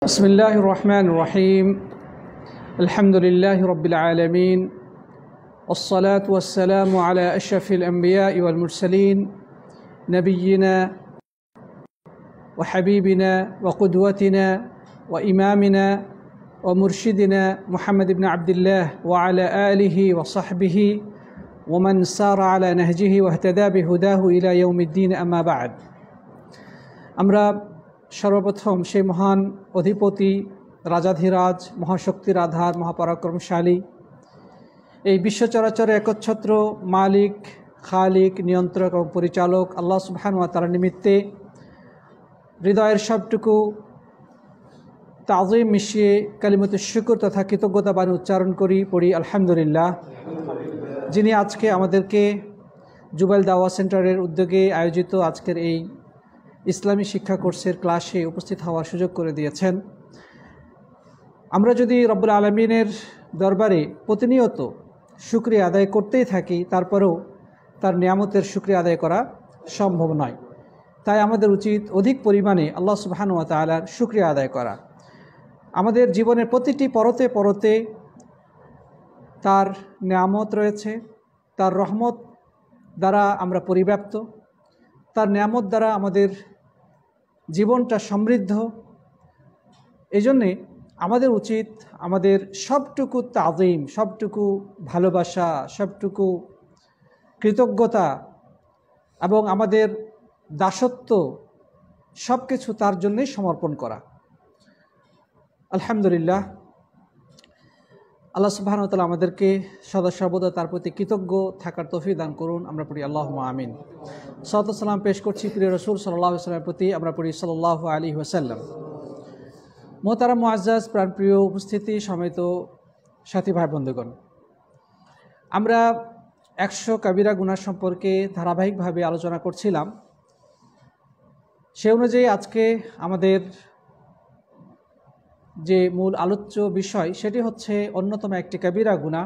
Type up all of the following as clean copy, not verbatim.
بسم الله الرحمن الرحيم الحمد لله رب العالمين والصلاة والسلام على أشرف الأنبياء والمرسلين نبينا وحبيبنا وقدوتنا وإمامنا ومرشدنا محمد بن عبد الله وعلى آله وصحبه ومن سار على نهجه واهتدى بهداه إلى يوم الدين أما بعد আমরা সর্বপ্রথম সেই মহান অধিপতি রাজাধিরাজ মহাশক্তির আধার মহাপরাক্রমশালী এই বিশ্ব চরাচরের একচ্ছত্র মালিক খালিক নিয়ন্ত্রক এবং পরিচালক আল্লাহ সুবহানাহু ওয়া তাআলার নিমিত্তে হৃদয়ের সবটুকু তাযীম মিশিয়ে কালিমাতুশ শুকর তথা কৃতজ্ঞতা বাণী উচ্চারণ করি পড়ি আলহামদুলিল্লাহ। যিনি আজকে আমাদেরকে জুবাইল দাওয়া সেন্টারের উদ্যোগে আয়োজিত আজকের এই ইসলামী শিক্ষা কোর্সের ক্লাসে উপস্থিত হওয়ার সুযোগ করে দিয়েছেন। আমরা যদি রব্বুল আলামিনের দরবারে প্রতিনিয়ত শুকরিয়া আদায় করতেই থাকি, তারপরেও তার নিয়ামতের শুকরিয়া আদায় করা সম্ভব নয়। তাই আমাদের উচিত অধিক পরিমাণে আল্লাহ সুবহানাহু ওয়া তাআলার শুকরিয়া আদায় করা। আমাদের জীবনের প্রতিটি পরতে পরতে তার নিয়ামত রয়েছে, তার রহমত দ্বারা আমরা পরিব্যাপ্ত, তার নিয়ামত দ্বারা আমাদের জীবনটা সমৃদ্ধ। এই জন্যে আমাদের উচিত আমাদের সবটুকু তাযীম, সবটুকু ভালোবাসা, সবটুকু কৃতজ্ঞতা এবং আমাদের দাসত্ব সব কিছু তার জন্যই সমর্পণ করা। আলহামদুলিল্লাহ, আল্লাহ সুবহানাহু ওয়া তাআলা আমাদেরকে সদা সর্বদা তার প্রতি কৃতজ্ঞ থাকার তৌফিক দান করুন। আমরা পড়ি আল্লাহুম্মা আমিন। সালাত ও সালাম পেশ করছি প্রিয় রাসূল সাল্লাল্লাহু আলাইহি ওয়াসাল্লামের প্রতি। আমরা পড়ি সাল্লাল্লাহু আলাইহি ওয়াসাল্লাম। মোহতারাম মুআজ্জাজ প্রাণপ্রিয় উপস্থিতি সমেত সাথী ভাই বন্ধুগণ, আমরা 100 কাবিরা গুনাহ সম্পর্কে ধারাবাহিকভাবে আলোচনা করছিলাম। সে অনুযায়ী আজকে আমাদের যে মূল আলোচ্য বিষয় সেটি হচ্ছে অন্যতম একটি কাবিরা গুনাহ,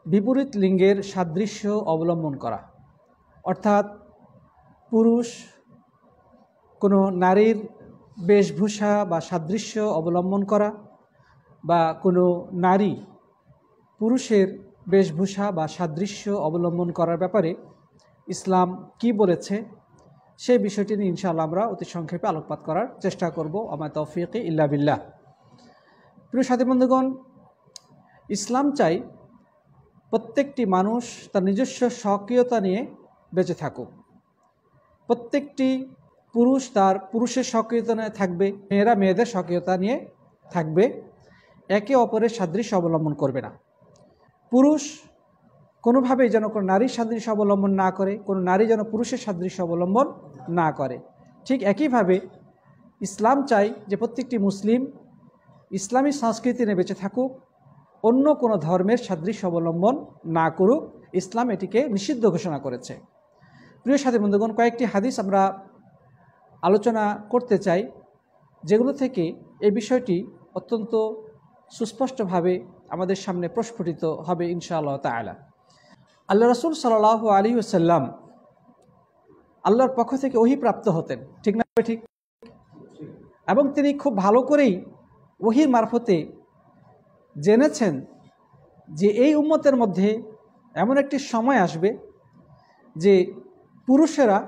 বিপরীত লিঙ্গের সাদৃশ্য অবলম্বন করা। অর্থাৎ পুরুষ কোনো নারীর বেশভূষা বা সাদৃশ্য অবলম্বন করা, বা কোনো নারী পুরুষের বেশভূষা বা সাদৃশ্য অবলম্বন করার ব্যাপারে ইসলাম কি বলেছে সেই বিষয়টি নিয়ে ইনশাআল্লাহ আমরা অতি সংক্ষেপে আলোকপাত করার চেষ্টা করব। আমা তাওফীকি ইল্লা বিল্লাহ। প্রিয় সাথী বন্ধুগণ, ইসলাম চাই প্রত্যেকটি মানুষ তার নিজস্ব স্বকীয়তা নিয়ে বেঁচে থাকুক। প্রত্যেকটি পুরুষ তার পুরুষের স্বকীয়তা নিয়ে থাকবে, মেয়েরা মেয়েদের স্বকীয়তা নিয়ে থাকবে, একে অপরের সাদৃশ্য অবলম্বন করবে না। পুরুষ কোনোভাবেই যেন কোনো নারীর সাদৃশ্য অবলম্বন না করে, কোনো নারী যেন পুরুষের সাদৃশ্য অবলম্বন না করে। ঠিক একইভাবে ইসলাম চাই যে প্রত্যেকটি মুসলিম ইসলামী সংস্কৃতি নিয়ে বেঁচে থাকুক, অন্য কোনো ধর্মের সাদৃশ্য অবলম্বন না করুক। ইসলাম এটিকে নিষিদ্ধ ঘোষণা করেছে। প্রিয় সাথী বন্ধুগণ, কয়েকটি হাদিস আমরা আলোচনা করতে চাই, যেগুলো থেকে এই বিষয়টি অত্যন্ত সুস্পষ্টভাবে আমাদের সামনে প্রস্ফুটিত হবে ইনশাআল্লাহ তাআলা। আল্লাহ রাসূল সাল্লাল্লাহু আলাইহি ওয়াসাল্লাম আল্লাহর পক্ষ থেকে ওহী প্রাপ্ত হতেন, ঠিক না? ঠিক। এবং তিনি খুব ভালো করেই ওহীর মারফতে জেনেছেন যে এই উম্মতের মধ্যে এমন একটি সময় আসবে যে পুরুষেরা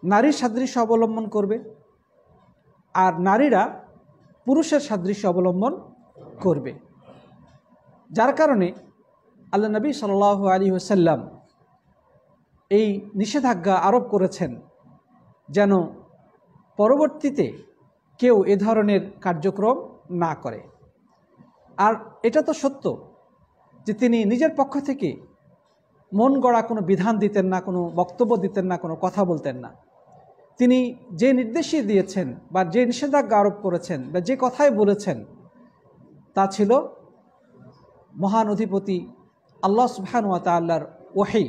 নারীর সাদৃশ্য অবলম্বন করবে আর নারীরা পুরুষের সাদৃশ্য অবলম্বন করবে, যার কারণে আল্লাহ নবী সাল্লাল্লাহু আলাইহি ওয়াসাল্লাম এই নিষেধাজ্ঞা আরোপ করেছেন যেন পরবর্তীতে কেউ এ ধরনের কার্যক্রম না করে। আর এটা তো সত্য যে তিনি নিজের পক্ষ থেকে মন গড়া কোনো বিধান দিতেন না, কোনো বক্তব্য দিতেন না, কোনো কথা বলতেন না। তিনি যে নির্দেশই দিয়েছেন বা যে নিষেধাজ্ঞা আরোপ করেছেন বা যে কথাই বলেছেন তা ছিল মহান অধিপতি আল্লাহ সুবহানাহু ওয়া তাআলার ওহী।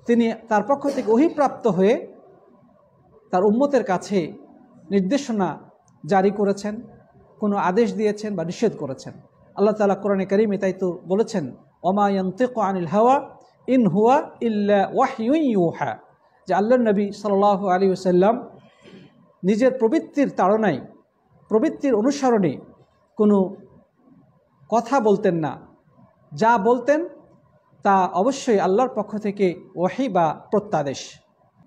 তিনি তার পক্ষ থেকে ওহী প্রাপ্ত হয়ে তার উম্মতের কাছে নির্দেশনা জারি করেছেন, কোনো আদেশ দিয়েছেন বা নিষেধ করেছেন। আল্লাহ তাআলা কোরআনে কারীমে তাই তো বলেছেন, ওমা ইয়ানতিকু আনিল হাওয়া ইন হুয়া ইল্লা ওয়াহয়ুন ইউহা, যে আল্লাহর নবী সাল্লাল্লাহু আলাইহি ওয়াসাল্লাম নিজের প্রবৃত্তির তাড়নায় প্রবৃত্তির অনুসরণে কোনো কথা বলতেন না, যা বলতেন তা অবশ্যই আল্লাহর পক্ষ থেকে ওয়াহি বা প্রত্যাদেশ।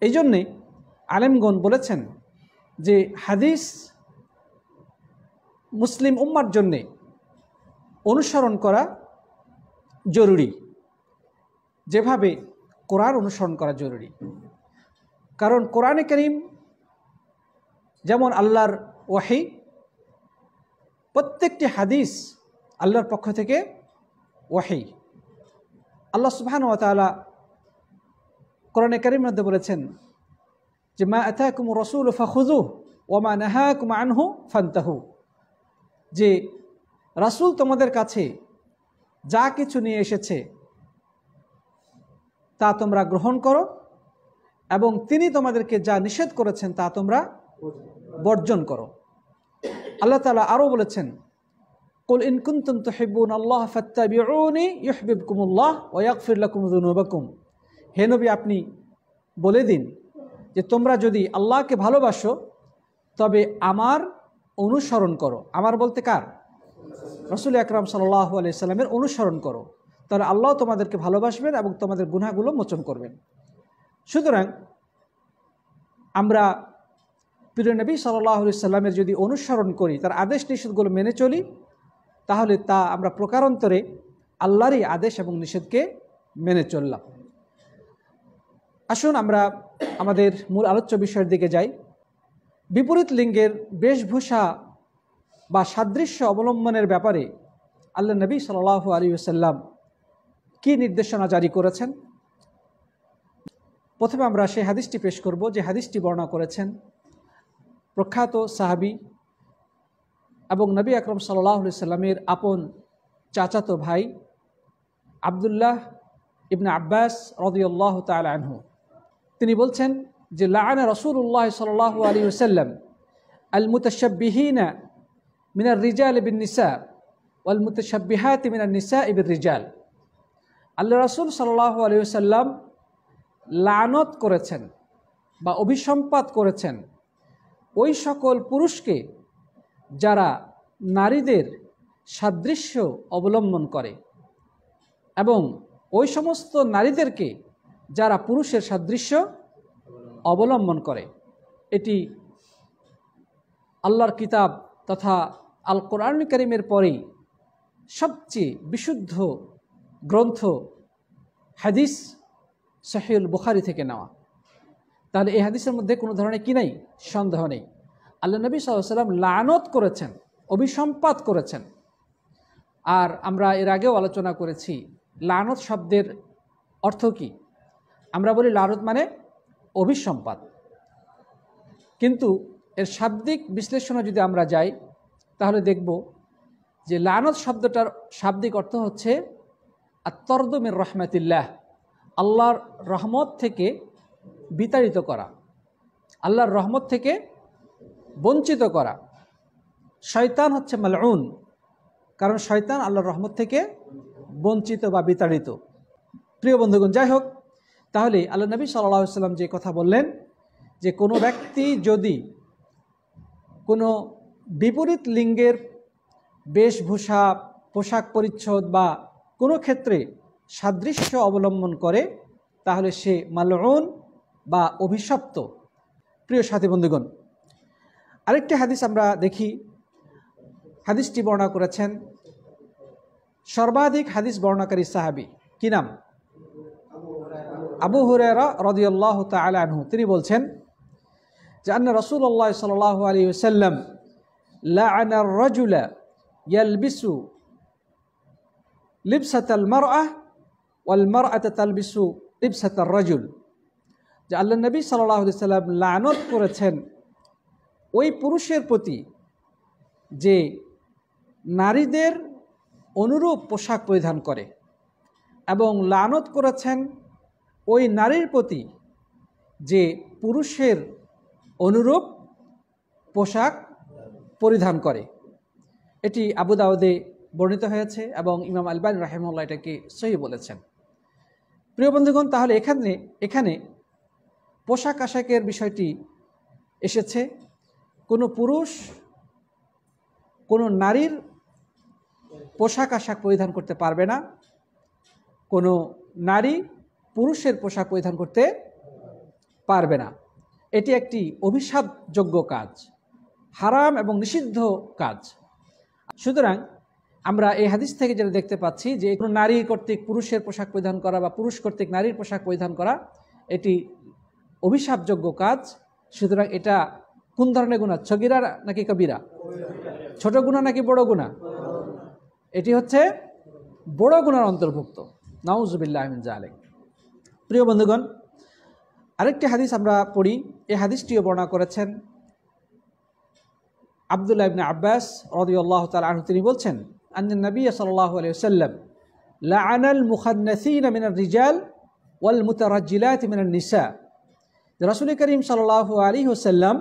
এই জন্যে আলেমগণ বলেছেন যে হাদিস মুসলিম উম্মার জন্যে অনুসরণ করা জরুরি, যেভাবে কোরআন অনুসরণ করা জরুরি। কারণ কোরআনে কারীম যেমন আল্লাহর ওয়াহি, প্রত্যেকটি হাদিস আল্লাহর পক্ষ থেকে ওয়াহি। আল্লাহ সুবহানাহু ওয়া তাআলা কোরআনে কারীমের মধ্যে বলেছেন যে মা আতাকুমুর রাসূলু ফাখুযুহু ওয়া মা নাহাকুম আনহু ফান্তাহু, যে রাসূল তোমাদের কাছে যা কিছু নিয়ে এসেছে তা তোমরা গ্রহণ করো, এবং তিনি তোমাদেরকে যা নিষেধ করেছেন তা তোমরা বর্জন করো। আল্লাহ তাআলা আরও বলেছেন কুল ইন কুনতুম তুহিব্বুনাল্লাহ ফাত্তাবিউনি ইউহিব্বুকুমুল্লাহ ওয়া ইয়াগফির লাকুম যুনুবাকুম। হে নবী, আপনি বলে দিন যে তোমরা যদি আল্লাহকে ভালোবাসো তবে আমার অনুসরণ করো। আমার বলতে কার? রাসূল আকরাম সাল্লাল্লাহু আলাইহি সাল্লামের অনুসরণ করো, তাহলে আল্লাহ তোমাদেরকে ভালোবাসবেন এবং তোমাদের গুনাহগুলো মোচন করবেন। সুতরাং আমরা প্রিয় নবী সাল্লাল্লাহু আলাইহি সাল্লামের যদি অনুসরণ করি, তার আদেশ নিষেধগুলো মেনে চলি, তাহলে তা আমরা প্রকারান্তরে আল্লাহরই আদেশ এবং নিষেধকে মেনে চললাম। আসুন আমরা আমাদের মূল আলোচ্য বিষয়ের দিকে যাই। বিপরীত লিঙ্গের বেশভূষা বা সাদৃশ্য অবলম্বনের ব্যাপারে আল্লাহ নবী সাল্লাল্লাহু আলাইহি ওয়াসাল্লাম কী নির্দেশনা জারি করেছেন। প্রথমে আমরা সেই হাদিসটি পেশ করব যে হাদিসটি বর্ণনা করেছেন প্রখ্যাত সাহাবী এবং নবী আকরম সাল্লাল্লাহু আলাইহি সাল্লামের আপন চাচাতো ভাই আব্দুল্লাহ ইবনে আব্বাস রাদিয়াল্লাহু তাআলা আনহু। তিনি বলছেন যে লাআনা রাসূলুল্লাহ সাল্লাল্লাহু আলাইহি ওয়াসাল্লাম আল মুতাশাব্বিহিনা মিনার রিজাল বিন নিসা ওয়াল মুতাশাব্বিহাতি মিনান নিসা বির রিজাল। আল্লাহ রাসূল সাল্লাল্লাহু আলাইহি ওয়াসাল্লাম লানত করেছেন বা অভিসম্পাত করেছেন ওই সকল পুরুষকে যারা নারীদের সাদৃশ্য অবলম্বন করে, এবং ওই সমস্ত নারীদেরকে যারা পুরুষের সাদৃশ্য অবলম্বন করে। এটি আল্লাহর কিতাব তথা আল কোরআন কারীমের পরেই সবচেয়ে বিশুদ্ধ গ্রন্থ হাদিস সহিহুল বুখারী থেকে নেওয়া। তাহলে এই হাদিসের মধ্যে কোনো ধরনের কি নাই? সন্দেহ নেই। আল্লাহ নবী সাল্লাল্লাহু আলাইহি ওয়াসাল্লাম লানত করেছেন, অভিসম্পাত করেছেন। আর আমরা এর আগেও আলোচনা করেছি লানত শব্দের অর্থ কি। আমরা বলি লানত মানে অভিসম্পাত, কিন্তু এর শাব্দিক বিশ্লেষণে যদি আমরা যাই তাহলে দেখব যে লানত শব্দটার শাব্দিক অর্থ হচ্ছে আত-তারদু মির রাহমাতিল্লাহ, আল্লাহর রহমত থেকে বিতাড়িত করা, আল্লাহর রহমত থেকে বঞ্চিত করা। শয়তান হচ্ছে মালউন, কারণ শয়তান আল্লাহর রহমত থেকে বঞ্চিত বা বিতাড়িত। প্রিয় বন্ধুগণ, যাই হোক, তাহলে আল্লাহ নবী সাল্লাল্লাহু আলাইহি ওয়াসাল্লাম যে কথা বললেন যে কোনো ব্যক্তি যদি কোনো বিপরীত লিঙ্গের বেশভূষা, পোশাক পরিচ্ছদ বা কোনো ক্ষেত্রে সাদৃশ্য অবলম্বন করে তাহলে সে মালউন বা অভিশপ্ত। প্রিয় সাথী বন্ধুগণ, আরেকটি হাদিস আমরা দেখি। হাদিসটি বর্ণনা করেছেন সর্বাধিক হাদিস বর্ণনাকারী সাহাবী, কি নাম? আবু হুরায়রা রাদিয়াল্লাহু তাআলা আনহু। তিনি বলছেন যে আন্না রাসূলুল্লাহ সাল্লাল্লাহু আলাইহি ওয়াসাল্লাম লাআনা আর-রাজুলা ইয়ালবিসু লিবসাতাল মারআহ ওয়াল মারআতা তালবিসু লিবসাতার রাজুল। যে আল্লাহ নবী সাল্লাল্লাহু আলাইহি ওয়াসাল্লাম লানত করেছেন ওই পুরুষের প্রতি যে নারীদের অনুরূপ পোশাক পরিধান করে, এবং লানত করেছেন ওই নারীর প্রতি যে পুরুষের অনুরূপ পোশাক পরিধান করে। এটি আবু দাউদে বর্ণিত হয়েছে এবং ইমাম আলবানী রাহিমাহুল্লাহ এটাকে সহিহ বলেছেন। প্রিয় বন্ধুগণ, তাহলে এখানে পোশাক আশাকের বিষয়টি এসেছে। কোনো পুরুষ কোনো নারীর পোশাক আশাক পরিধান করতে পারবে না, কোনো নারী পুরুষের পোশাক পরিধান করতে পারবে না। এটি একটি অভিশাপযোগ্য কাজ, হারাম এবং নিষিদ্ধ কাজ। সুতরাং আমরা এই হাদিস থেকে যেটা দেখতে পাচ্ছি যে কোনো নারী কর্তৃক পুরুষের পোশাক পরিধান করা বা পুরুষ কর্তৃক নারীর পোশাক পরিধান করা এটি অভিশাপযোগ্য কাজ। সুতরাং এটা কোন ধরনের গুনাহ, সগীরা নাকি কবিরা? ছোট গুনাহ নাকি বড় গুনাহ? এটি হচ্ছে বড় গুনার অন্তর্ভুক্ত। নাউজুবিল্লাহি মিন যালিক। প্রিয় বন্ধুগণ, আরেকটি হাদিস আমরা পড়ি। এই হাদিসটিও বর্ণনা করেছেন আব্দুল্লাহ ইবনে আব্বাস রাদিয়াল্লাহু তাআলা আনহু। তিনি বলছেন, আন্না নবী সাল্লাল্লাহু আলাইহি ওয়াসাল্লাম লাআনাল মুখান্নাসিনা মিনার রিজাল ওয়াল মুতারাজ্জিলাত মিনান নিসা। রাসূল করিম সাল্লাল্লাহু আলাইহি ওয়াসাল্লাম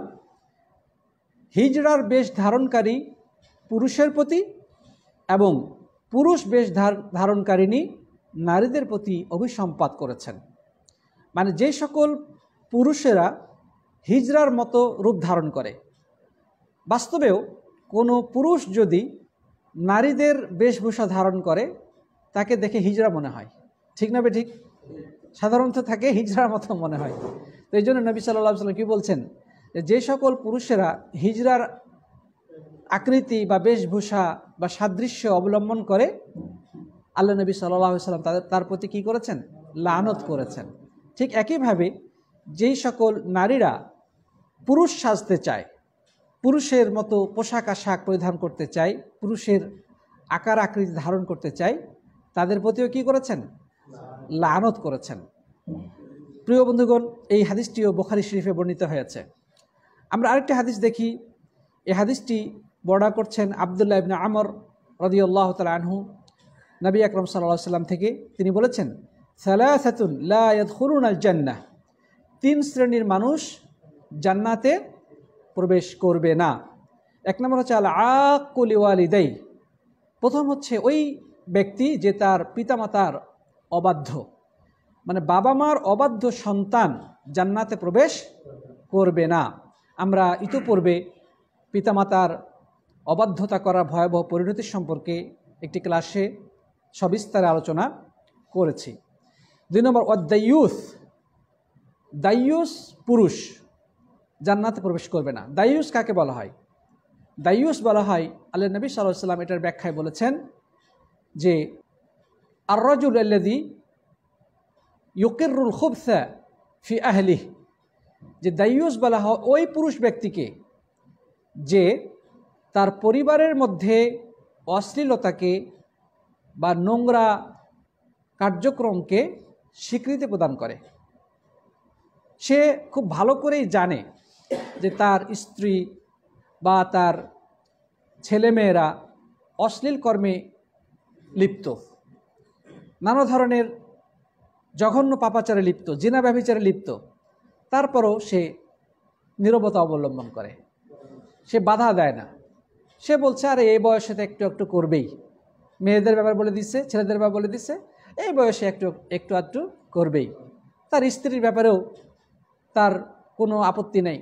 হিজরার বেশ ধারণকারী পুরুষের প্রতি এবং পুরুষ বেশ ধারণকারিণী নারীদের প্রতি অভিসম্পাত করেছেন। মানে যে সকল পুরুষেরা হিজরার মতো রূপ ধারণ করে, বাস্তবেও কোনো পুরুষ যদি নারীদের বেশভূষা ধারণ করে তাকে দেখে হিজড়া মনে হয়, ঠিক না ঠিক? সাধারণত তাকে হিজড়ার মতো মনে হয়। তো এই জন্য নবী সাল্লাল্লাহু আলাইহি ওয়াসাল্লাম কি বলছেন, যে সকল পুরুষেরা হিজড়ার আকৃতি বা বেশভূষা বা সাদৃশ্য অবলম্বন করে, আল্লাহ নবী সাল্লাল্লাহু আলাইহি ওয়াসাল্লাম তার প্রতি কী করেছেন? লানত করেছেন। ঠিক একইভাবে যেই সকল নারীরা পুরুষ সাজতে চায়, পুরুষের মতো পোশাক আশাক পরিধান করতে চায়, পুরুষের আকার আকৃতি ধারণ করতে চায়, তাদের প্রতিও কী করেছেন? লানত করেছেন। প্রিয় বন্ধুগণ, এই হাদিসটিও বুখারী শরীফে বর্ণিত হয়েছে। আমরা আরেকটি হাদিস দেখি। এই হাদিসটি বর্ণনা করছেন আব্দুল্লাহ ইবনে আমর রাদিয়াল্লাহু তাআলা আনহু, নবী আকরাম সাল্লাল্লাহু আলাইহি ওয়াসাল্লাম থেকে। তিনি বলেছেন, সালাসাতুন লা ইয়াদখুলুনাল জান্নাহ, 3 শ্রেণীর মানুষ জান্নাতে প্রবেশ করবে না। এক নম্বর হচ্ছে আল আক্কু লিওয়ালিদাই, প্রথম হচ্ছে ওই ব্যক্তি যে তার পিতামাতার অবাধ্য, মানে বাবা মার অবাধ্য সন্তান জান্নাতে প্রবেশ করবে না। আমরা ইতোপূর্বে পিতামাতার অবাধ্যতা করার ভয়াবহ পরিণতি সম্পর্কে একটি ক্লাসে সবিস্তারে আলোচনা করেছি। 2 নম্বর অদ্দায়ুস, দায়ুস পুরুষ জান্নাতে প্রবেশ করবে না। দায়ুস কাকে বলা হয়? দায়ুস বলা হয়, আল্লাহ নবী সাল্লাল্লাহু আলাইহি ওয়াসাল্লাম এটার ব্যাখ্যায় বলেছেন যে আর রাজুল আল্লাযী ইউকিরুল খুবসা ফি আহলিহি, যে দায়ুস বলা হয় ওই পুরুষ ব্যক্তিকে যে তার পরিবারের মধ্যে অশ্লীলতাকে বা নোংরা কার্যক্রমকে স্বীকৃতি প্রদান করে। সে খুব ভালো করেই জানে যে তার স্ত্রী বা তার ছেলেমেয়েরা অশ্লীল কর্মে লিপ্ত, নানা ধরনের জঘন্য পাপাচারে লিপ্ত, জিনা ব্যভিচারে লিপ্ত, তারপরও সে নীরবতা অবলম্বন করে, সে বাধা দেয় না। সে বলছে আরে এই বয়সে তো একটু একটু করবেই, মেয়েদের ব্যাপার বলে দিচ্ছে, ছেলেদের ব্যাপার বলে দিচ্ছে, এই বয়সে একটু আধটু করবেই। তার স্ত্রীর ব্যাপারেও তার কোনো আপত্তি নেই।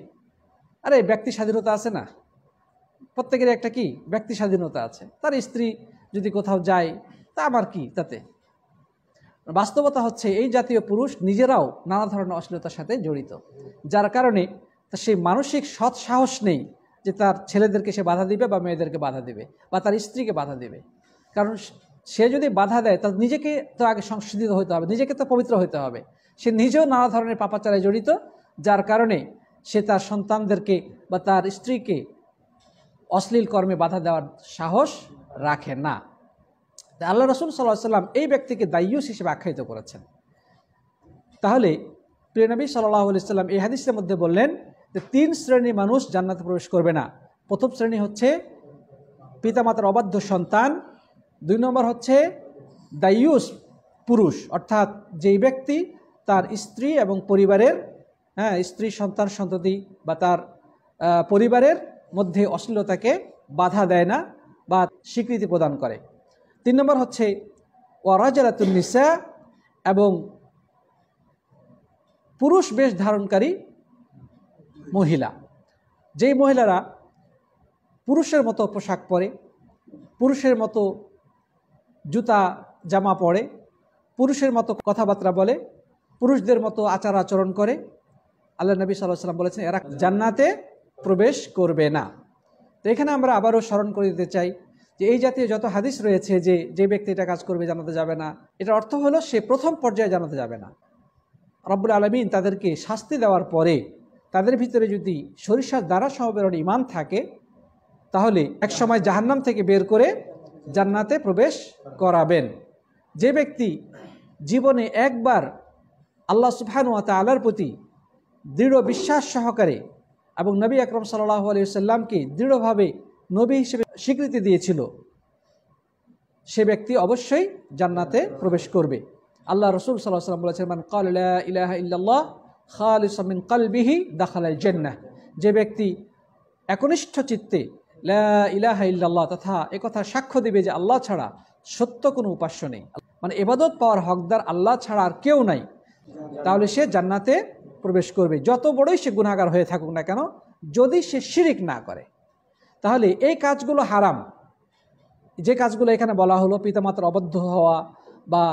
আরে ব্যক্তি স্বাধীনতা আছে না, প্রত্যেকের একটা কি ব্যক্তি স্বাধীনতা আছে। তার স্ত্রী যদি কোথাও যায় তা আমার কি তাতে। বাস্তবতা হচ্ছে এই জাতীয় পুরুষ নিজেরাও নানা ধরনের অশ্লীলতার সাথে জড়িত, যার কারণে সেই মানসিক সৎ সাহস নেই যে তার ছেলেদেরকে সে বাধা দিবে বা মেয়েদেরকে বাধা দিবে বা তার স্ত্রীকে বাধা দিবে। কারণ সে যদি বাধা দেয় তার নিজেকে তো আগে সংশোধিত হতে হবে, নিজেকে তো পবিত্র হতে হবে। সে নিজেও নানা ধরনের পাপাচারে জড়িত, যার কারণে সে তার সন্তানদেরকে বা তার স্ত্রীকে অশ্লীল কর্মে বাধা দেওয়ার সাহস রাখে না। আল্লাহ রাসূল সাল্লাল্লাহু আলাইহি ওয়াসাল্লাম এই ব্যক্তিকে দায়ুস হিসেবে আখ্যায়িত করেছেন। তাহলে প্রিয় নবী সাল্লাল্লাহু আলাইহি ওয়াসাল্লাম এই হাদিসের মধ্যে বললেন যে 3 শ্রেণীর মানুষ জান্নাতে প্রবেশ করবে না। প্রথম শ্রেণী হচ্ছে পিতামাতার অবাধ্য সন্তান, 2 নম্বর হচ্ছে দায়ুস পুরুষ, অর্থাৎ যেই ব্যক্তি তার স্ত্রী এবং পরিবারের স্ত্রী সন্তান সন্ততি বা তার পরিবারের মধ্যে অশ্লীলতাকে বাধা দেয় না বা স্বীকৃতি প্রদান করে। 3 নম্বর হচ্ছে ওয়ারাজালাতুন নিসা, এবং পুরুষ বেশ ধারণকারী মহিলা, যেই মহিলারা পুরুষের মতো পোশাক পরে, পুরুষের মতো জুতা জামা পরে, পুরুষের মতো কথাবার্তা বলে, পুরুষদের মতো আচার আচরণ করে, আল্লাহ নবী সাল্লাল্লাহু আলাইহি ওয়াসাল্লাম বলেছেন এরা জান্নাতে প্রবেশ করবে না। তো এখানে আমরা আবারও স্মরণ করে দিতে চাই যে এই জাতীয় যত হাদিস রয়েছে যে ব্যক্তি এটা কাজ করবে জান্নাতে যাবে না, এটার অর্থ হলো সে প্রথম পর্যায়ে জান্নাতে যাবে না। রব্বুল আলামিন তাদেরকে শাস্তি দেওয়ার পরে তাদের ভিতরে যদি সরিষার দ্বারা সমবেরণ ঈমান থাকে, তাহলে এক সময় জাহান্নাম থেকে বের করে জান্নাতে প্রবেশ করাবেন। যে ব্যক্তি জীবনে একবার আল্লাহ সুবহানাহু ওয়া তাআলার প্রতি দৃঢ় বিশ্বাস সহকারে এবং নবী আকরাম সাল্লাল্লাহু আলাইহি ওয়াসাল্লামকে দৃঢ়ভাবে নবী হিসেবে স্বীকৃতি দিয়েছিল, সে ব্যক্তি অবশ্যই জান্নাতে প্রবেশ করবে। আল্লাহ রাসূল সাল্লাল্লাহু আলাইহি ওয়াসাল্লাম বলেছেন, মান ক্বালা লা ইলাহা ইল্লাল্লাহ খালিসাম মিন কলবিহি দাখালাল জান্নাহ। যে ব্যক্তি একনিষ্ঠ চিত্তে লা ইলাহা ইল্লাল্লাহ তথা একথা সাক্ষ্য দিবে যে আল্লাহ ছাড়া সত্য কোনো উপাস্য নেই, মানে ইবাদত পাওয়ার হকদার আল্লাহ ছাড়া আর কেউ নাই, তাহলে সে জান্নাতে প্রবেশ করবে, যত বড়ই সে গুনাহগার হয়ে থাকুক না কেন, যদি সে শিরিক না করে। তাহলে এই কাজগুলো হারাম, যে কাজগুলো এখানে বলা হলো, পিতামাতার অবাধ্য হওয়া বা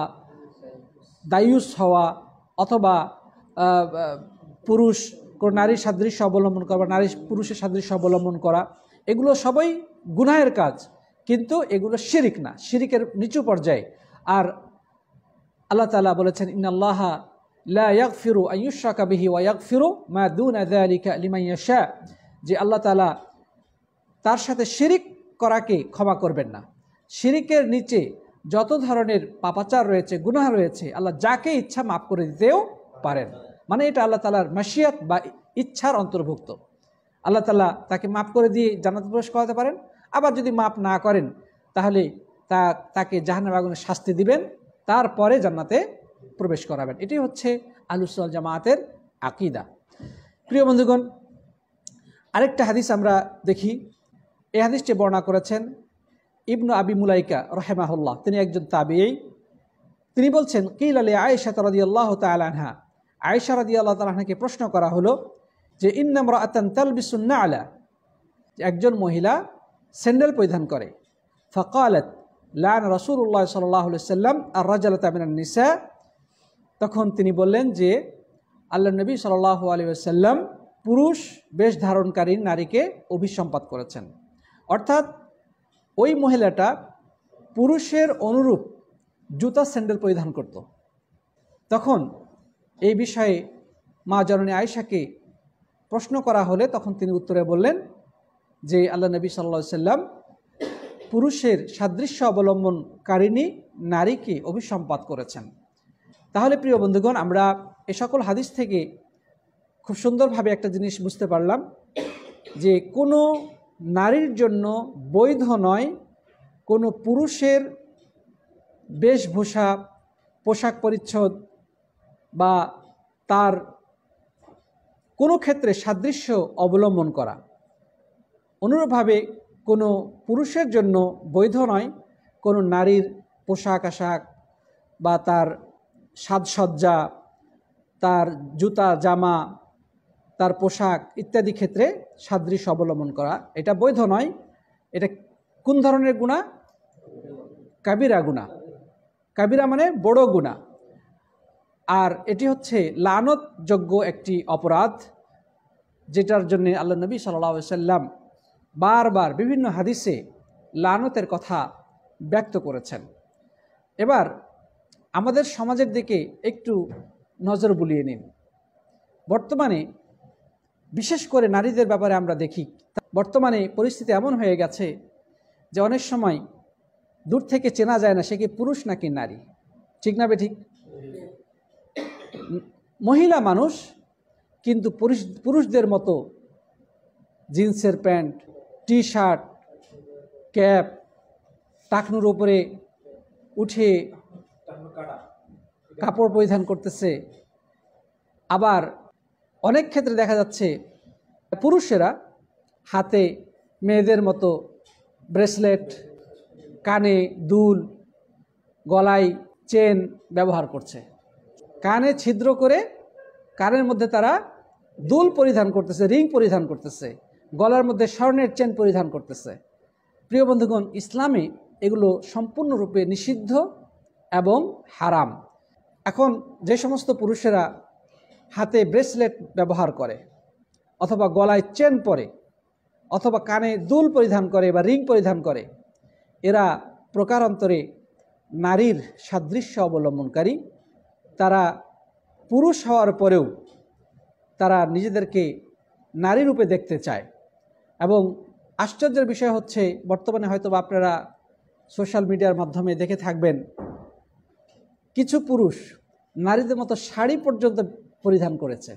দায়ুস হওয়া, অথবা পুরুষ কোন নারীর সাদৃশ্য অবলম্বন করা বা নারী পুরুষের সাদৃশ্য অবলম্বন করা, এগুলো সবই গুনাহের কাজ, কিন্তু এগুলো শিরিক না, শিরিকের নিচু পর্যায়ে। আর আল্লাহ তাআলা বলেছেন, ইন্নাল্লাহা লা ইয়াগফিরু আন ইউশরাকা বিহি ওয়া ইয়াগফিরু মা দুনা যালিকা লিমান ইয়াশা, যে আল্লাহ তাআলা তার সাথে শিরিক করাকে ক্ষমা করবেন না। শিরিকের নিচে যত ধরনের পাপাচার রয়েছে, গুনাহ রয়েছে, আল্লাহ যাকে ইচ্ছা মাফ করে দিতেও পারেন। মানে এটা আল্লাহ তাআলার মাশিয়াত বা ইচ্ছার অন্তর্ভুক্ত। আল্লাহ তাআলা তাকে মাফ করে দিয়ে জান্নাতে প্রবেশ করাতে পারেন, আবার যদি মাফ না করেন তাহলে তাকে জাহান্নামের আগুনে শাস্তি দিবেন, তারপরে জান্নাতে প্রবেশ করাবেন। এটি হচ্ছে আহলুস সুন্নাহ ওয়াল জামাতের আকীদা। প্রিয় বন্ধুগণ, আরেকটা হাদিস আমরা দেখি। এই হাদিসটি বর্ণনা করেছেন ইবনু আবি মুলাইকা রাহিমাহুল্লাহ, তিনি একজন তাবিঈ। তিনি বলছেন, কিলা লি আয়েশা রাদিয়াল্লাহু তাআলা আনহা, আয়েশা রাদিয়াল্লাহু তাআলা আনহাকে প্রশ্ন করা হলো যে ইন্না ইমরাআতান তালবিসুন না'লা, একজন মহিলা স্যান্ডেল পরিধান করে। ফাকালাত লা'ন রাসূলুল্লাহ সাল্লাল্লাহু আলাইহি ওয়াসাল্লাম আর-রাজুলাতা মিনান নিসা, তখন তিনি বললেন যে আল্লাহর নবী সাল্লাল্লাহু আলাইহি ওয়াসাল্লাম পুরুষ বেশ ধারণকারী নারীকে অভিসম্পাত করেছেন। অর্থাৎ ওই মহিলাটা পুরুষের অনুরূপ জুতা স্যান্ডেল পরিধান করত। তখন এই বিষয়ে মা জননী আয়েশাকে প্রশ্ন করা হলে তখন তিনি উত্তরে বললেন যে আল্লাহ নবী সাল্লাল্লাহু আলাইহি ওয়াসাল্লাম পুরুষের সাদৃশ্য অবলম্বনকারিণী নারীকে অভিসম্পাত করেছেন। তাহলে প্রিয় বন্ধুগণ, আমরা এ সকল হাদিস থেকে খুব সুন্দরভাবে একটা জিনিস বুঝতে পারলাম যে কোনো নারীর জন্য বৈধ নয় কোনো পুরুষের বেশভূষা, পোশাক পরিচ্ছদ বা তার কোনো ক্ষেত্রে সাদৃশ্য অবলম্বন করা। অনুরূপভাবে কোনো পুরুষের জন্য বৈধ নয় কোনো নারীর পোশাক আশাক বা তার সাজসজ্জা, তার জুতা জামা, তার পোশাক ইত্যাদি ক্ষেত্রে সাদৃশ্য অবলম্বন করা, এটা বৈধ নয়। এটা কোন ধরনের গুনাহ? কাবিরা গুনাহ। কাবিরা মানে বড় গুনাহ। আর এটি হচ্ছে লানতযোগ্য একটি অপরাধ, যেটার জন্য আল্লাহ নবী সাল্লাল্লাহু আলাইহি ওয়াসাল্লাম বারবার বিভিন্ন হাদিসে লানতের কথা ব্যক্ত করেছেন। এবার আমাদের সমাজের দিকে একটু নজর বুলিয়ে নিন। বর্তমানে বিশেষ করে নারীদের ব্যাপারে আমরা দেখি, বর্তমানে পরিস্থিতি এমন হয়ে গেছে যে অনেক সময় দূর থেকে চেনা যায় না সে কি পুরুষ নাকি নারী। ঠিক না বেঠিক? মহিলা মানুষ কিন্তু পুরুষদের মতো জিন্সের প্যান্ট, টি শার্ট, ক্যাপ, টাকনুর উপরে উঠে কাপড় পরিধান করতেছে। আবার অনেক ক্ষেত্রে দেখা যাচ্ছে পুরুষেরা হাতে মেয়েদের মতো ব্রেসলেট, কানে দুল, গলায় চেন ব্যবহার করছে। কানে ছিদ্র করে কানের মধ্যে তারা দুল পরিধান করতেছে, রিং পরিধান করতেছে, গলার মধ্যে স্বর্ণের চেন পরিধান করতেছে। প্রিয় বন্ধুগণ, ইসলামে এগুলো সম্পূর্ণরূপে নিষিদ্ধ এবং হারাম। এখন যে সমস্ত পুরুষেরা হাতে ব্রেসলেট ব্যবহার করে, অথবা গলায় চেন পরে, অথবা কানে দুল পরিধান করে বা রিং পরিধান করে, এরা প্রকারান্তরে নারীর সাদৃশ্য অবলম্বনকারী। তারা পুরুষ হওয়ার পরেও তারা নিজেদেরকে নারী রূপে দেখতে চায়। এবং আশ্চর্যের বিষয় হচ্ছে, বর্তমানে হয়তো আপনারা সোশ্যাল মিডিয়ার মাধ্যমে দেখে থাকবেন, কিছু পুরুষ নারীদের মতো শাড়ি পর্যন্ত পরিধান করেছে।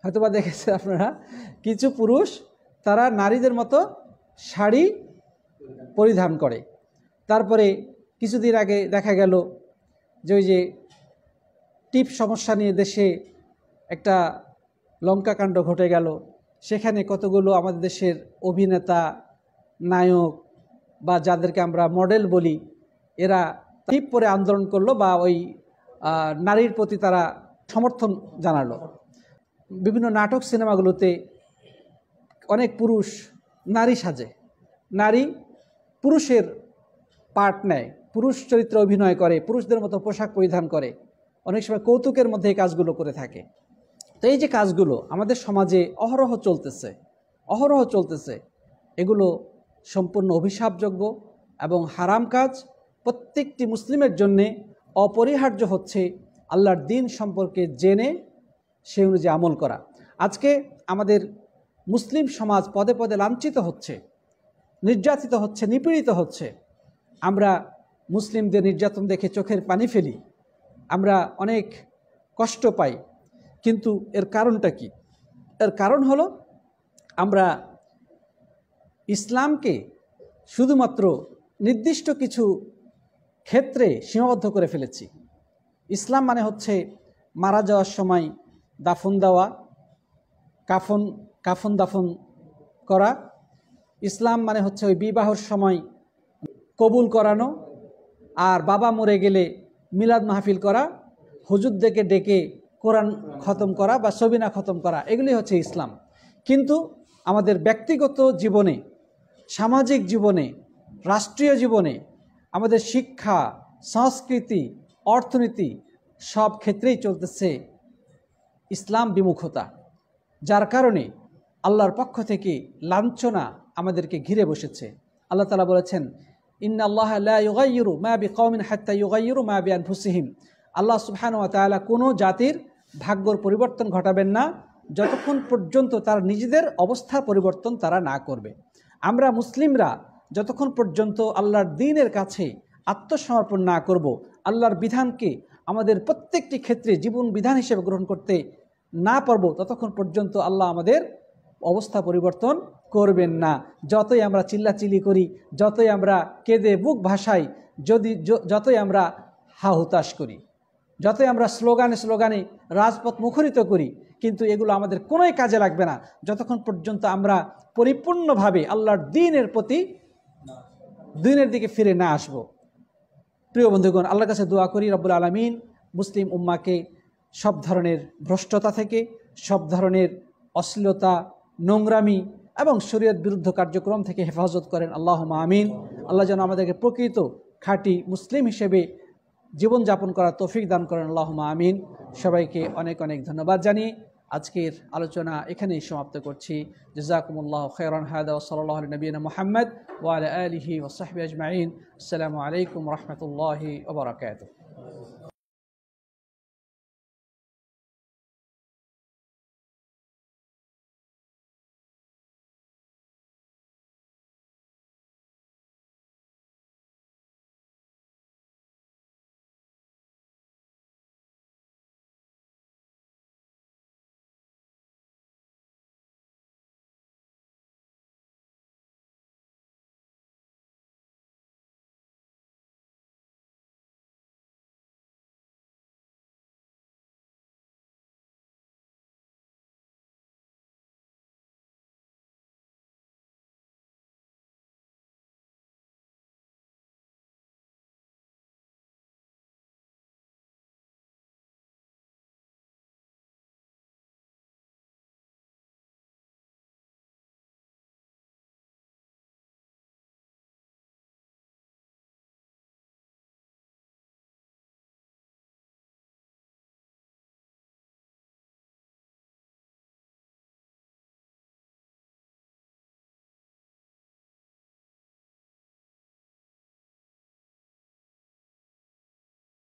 হয়তোবা দেখেছেন আপনারা, কিছু পুরুষ তারা নারীদের মতো শাড়ি পরিধান করে। তারপরে কিছুদিন আগে দেখা গেল যে ওই যে টিপ সমস্যা নিয়ে দেশে একটা লঙ্কাকাণ্ড ঘটে গেল। সেখানে কতগুলো আমাদের দেশের অভিনেতা, নায়ক বা যাদেরকে আমরা মডেল বলি, এরা টিপ পরে আন্দোলন করলো বা ওই নারীর প্রতি তারা সমর্থন জানালো। বিভিন্ন নাটক সিনেমাগুলোতে অনেক পুরুষ নারী সাজে, নারী পুরুষের পার্ট নেয়, পুরুষ চরিত্রে অভিনয় করে, পুরুষদের মতো পোশাক পরিধান করে, অনেক সময় কৌতুকের মধ্যে এই কাজগুলো করে থাকে। তো এই যে কাজগুলো আমাদের সমাজে অহরহ চলতেছে, এগুলো সম্পূর্ণ অভিশাপযোগ্য এবং হারাম কাজ। প্রত্যেকটি মুসলিমের জন্যে অপরিহার্য হচ্ছে আল্লাহর দ্বীন সম্পর্কে জেনে সেই অনুযায়ী আমল করা। আজকে আমাদের মুসলিম সমাজ পদে পদে লাঞ্ছিত হচ্ছে, নির্যাতিত হচ্ছে, নিপীড়িত হচ্ছে। আমরা মুসলিমদের নির্যাতন দেখে চোখের পানি ফেলি, আমরা অনেক কষ্ট পাই। কিন্তু এর কারণটা কি? এর কারণ হলো আমরা ইসলামকে শুধুমাত্র নির্দিষ্ট কিছু ক্ষেত্রে সীমাবদ্ধ করে ফেলেছি। ইসলাম মানে হচ্ছে মারা যাওয়ার সময় দাফন দেওয়া, কাফন দাফন করা। ইসলাম মানে হচ্ছে ওই বিবাহর সময় কবুল করানো, আর বাবা মরে গেলে মিলাদ মাহফিল করা, হুজুরদেরকে ডেকে কোরআন খতম করা বা সবিনা খতম করা, এগুলি হচ্ছে ইসলাম। কিন্তু আমাদের ব্যক্তিগত জীবনে, সামাজিক জীবনে, রাষ্ট্রীয় জীবনে, আমাদের শিক্ষা, সংস্কৃতি, অর্থনীতি সব ক্ষেত্রেই চলতেছে ইসলাম বিমুখতা, যার কারণে আল্লাহর পক্ষ থেকে লাঞ্ছনা আমাদেরকে ঘিরে বসেছে। আল্লাহ তাআলা বলেছেন, ইন্নাল্লাহা লা ইউগাইয়িরু মা বিকওমিন হাত্তা ইউগাইয়িরু মা বিআনফুসিহিম। আল্লাহ সুবহানাহু ওয়া তাআলা কোনো জাতির ভাগ্যর পরিবর্তন ঘটাবেন না যতক্ষণ পর্যন্ত তার নিজেদের অবস্থা পরিবর্তন তারা না করবে। আমরা মুসলিমরা যতক্ষণ পর্যন্ত আল্লাহর দ্বীনের কাছে আত্মসমর্পণ না করব, আল্লাহর বিধানকে আমাদের প্রত্যেকটি ক্ষেত্রে জীবন বিধান হিসেবে গ্রহণ করতে না পারব, ততক্ষণ পর্যন্ত আল্লাহ আমাদের অবস্থা পরিবর্তন করবেন না। যতই আমরা চিল্লাচিল্লি করি, যতই আমরা কেঁদে বুক ভাসাই, যতই আমরা হা হুতাশ করি, যতই আমরা স্লোগানে রাজপথ মুখরিত করি, কিন্তু এগুলো আমাদের কোনোই কাজে লাগবে না যতক্ষণ পর্যন্ত আমরা পরিপূর্ণভাবে আল্লাহর দ্বীনের দিকে ফিরে না আসব। প্রিয় বন্ধুগণ, আল্লাহর কাছে দোয়া করি রব্বুল আলামিন মুসলিম উম্মাকে সব ধরনের ভ্রষ্টতা থেকে, সব ধরনের অশ্লীলতা, নোংরামি এবং শরীয়ত বিরুদ্ধ কার্যক্রম থেকে হেফাজত করেন। আল্লাহুম্মা আমিন। আল্লাহ যেন আমাদেরকে প্রকৃত খাঁটি মুসলিম হিসেবে জীবনযাপন করার তৌফিক দান করেন। আল্লাহুম্মা আমিন। সবাইকে অনেক অনেক ধন্যবাদ জানিয়ে আজকের আলোচনা এখানেই সমাপ্ত করছি। জাযাকুমুল্লাহু খাইরান। হাদা ওয়া সাল্লাল্লাহু আলা নবিয়িনা মুহাম্মদ ওয়া আলা আলিহি ওয়া সাহবিহি আজমাইন। আসসালামু আলাইকুম ওয়া রাহমাতুল্লাহি ওয়া বারাকাতুহু।